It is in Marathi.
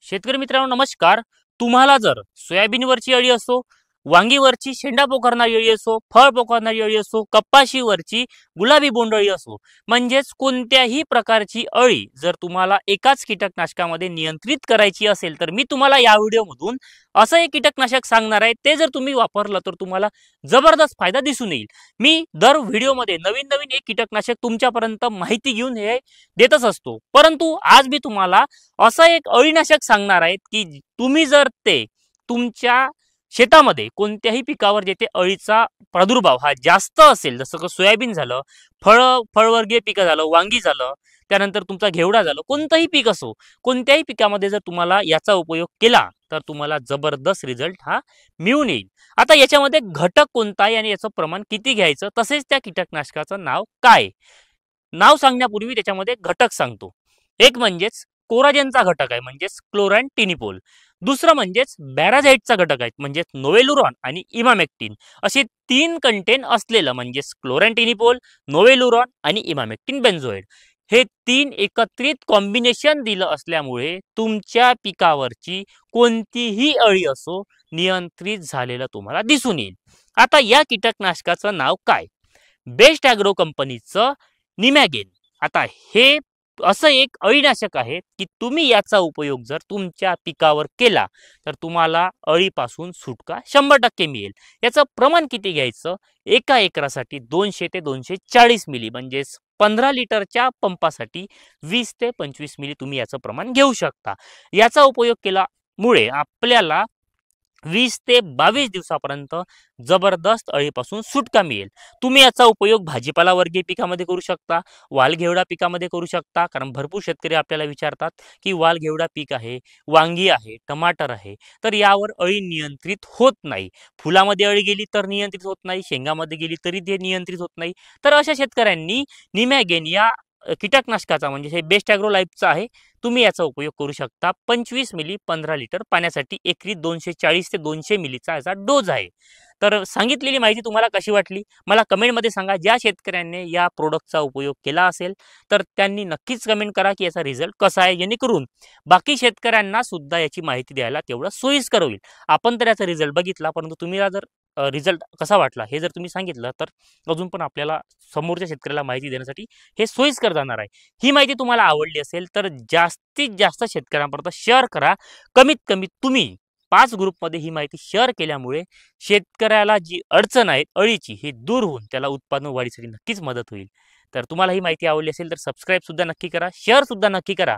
शेतकरी मित्रांनो नमस्कार. तुम्हाला जर सोयाबीनवरची अळी असो, वांगीवरची शेंडा पोखरणारी अळी असो, फळ पोखरणारी अळी असो, कपाशीवरची गुलाबी बोंडअळी असो, म्हणजेच कोणत्याही प्रकारची अळी जर तुम्हाला एकाच कीटकनाशकामध्ये नियंत्रित करायची असेल तर मी तुम्हाला या व्हिडिओमधून असं एक कीटकनाशक सांगणार आहे. ते जर तुम्ही वापरलं तर तुम्हाला जबरदस्त फायदा दिसून येईल. मी दर व्हिडिओमध्ये नवीन नवीन एक कीटकनाशक तुमच्यापर्यंत माहिती घेऊन हे देतच असतो. परंतु आज मी तुम्हाला असं एक अळीनाशक सांगणार आहेत की तुम्ही जर ते तुमच्या शेतामध्ये कोणत्याही पिकावर जेथे अळीचा प्रादुर्भाव हा जास्त असेल, जसं की सोयाबीन झालं, फळवर्गीय पिकं झालं, वांगी झालं, त्यानंतर तुमचा घेवडा झालं, कोणतंही पीक असो, कोणत्याही पिकामध्ये जर तुम्हाला याचा उपयोग केला तर तुम्हाला जबरदस्त रिझल्ट हा मिळून येईल. आता याच्यामध्ये घटक कोणता आहे आणि याचं प्रमाण किती घ्यायचं, तसेच त्या कीटकनाशकाचं नाव काय, नाव सांगण्यापूर्वी त्याच्यामध्ये घटक सांगतो. एक म्हणजेच कोराजेनचा घटक आहे म्हणजेच क्लोरॅन्टिनिपोल. दुसरं म्हणजेच बॅराझाइटचा घटक आहे म्हणजेच नोवेलुरॉन आणि इमामेक्टिन. असे तीन कंटेन असलेलं म्हणजेच क्लोरॅन्टिनिपोल, नोवेलुरॉन आणि इमामेक्टिन बेन्झोएट, हे तीन एकत्रित कॉम्बिनेशन दिलं असल्यामुळे तुमच्या पिकावरची कोणतीही अळी असो नियंत्रित झालेलं तुम्हाला दिसून येईल. आता या कीटकनाशकाचं नाव काय? बेस्ट ॲग्रो कंपनीचं निमॅगेन. आता हे असं एक अळीनाशक आहे की तुम्ही याचा उपयोग जर तुमच्या पिकावर केला तर तुम्हाला अळीपासून सुटका 100% मिळेल. याचं प्रमाण किती घ्यायचं? एका एकरासाठी 200 ते 240 मिली म्हणजेच 15 लिटरच्या पंपासाठी 20 ते 25 मिली तुम्ही याचं प्रमाण घेऊ शकता. याचा उपयोग केल्यामुळे आपल्याला 20 ते 22 दिवसापर्यंत जबरदस्त अळीपासून सुटका मिळेल. तुम्ही याचा उपयोग भाजीपाला वर्गीय पिकामध्ये करू शकता, वालघेवडा पिकामध्ये करू शकता. कारण भरपूर शेतकरी आपल्याला विचारतात की वालघेवडा पीक आहे, वांगी आहे, टमाटर आहे, तर यावर अळी नियंत्रित होत नाही. फुलामध्ये अळी गेली तर नियंत्रित होत नाही, शेंगामध्ये गेली तरी ते नियंत्रित होत नाही. तर अशा शेतकऱ्यांनी निमॅगेन या कीटकनाशकाचा म्हणजे हे बेस्ट ॲग्रो लाईफचा आहे, तुम्ही याचा उपयोग करू शकता. 25 मिली 15 लिटर पाण्यासाठी एकरी 240 ते 200 मिलीचा याचा डोज आहे. तर सांगितलेली माहिती तुम्हाला कशी वाटली मला कमेंटमध्ये सांगा. ज्या शेतकऱ्यांनी या प्रोडक्टचा उपयोग केला असेल तर त्यांनी नक्कीच कमेंट करा की याचा रिझल्ट कसा आहे, जेणेकरून बाकी शेतकऱ्यांना सुद्धा याची माहिती द्यायला तेवढं सोयीस्कर होईल. आपण तर याचा रिझल्ट बघितला, परंतु तुम्ही जर रिझल्ट कसा वाटला हे जर तुम्ही सांगितलं तर अजून पण आपल्याला समोरच्या शेतकऱ्याला माहिती देण्यासाठी हे सोयीस्कर जाणार आहे. ही माहिती तुम्हाला आवडली असेल तर जास्तीत जास्त शेतकऱ्यांपर्यंत शेअर करा. कमीत कमी तुम्ही 5 ग्रुपमध्ये ही माहिती शेअर केल्यामुळे शेतकऱ्याला जी अडचण आहे अळीची ही दूर होऊन त्याला उत्पादन वाढीसाठी नक्कीच मदत होईल. तर तुम्हाला ही माहिती आवडली असेल तर सबस्क्राईब सुद्धा नक्की करा, शेअर सुद्धा नक्की करा.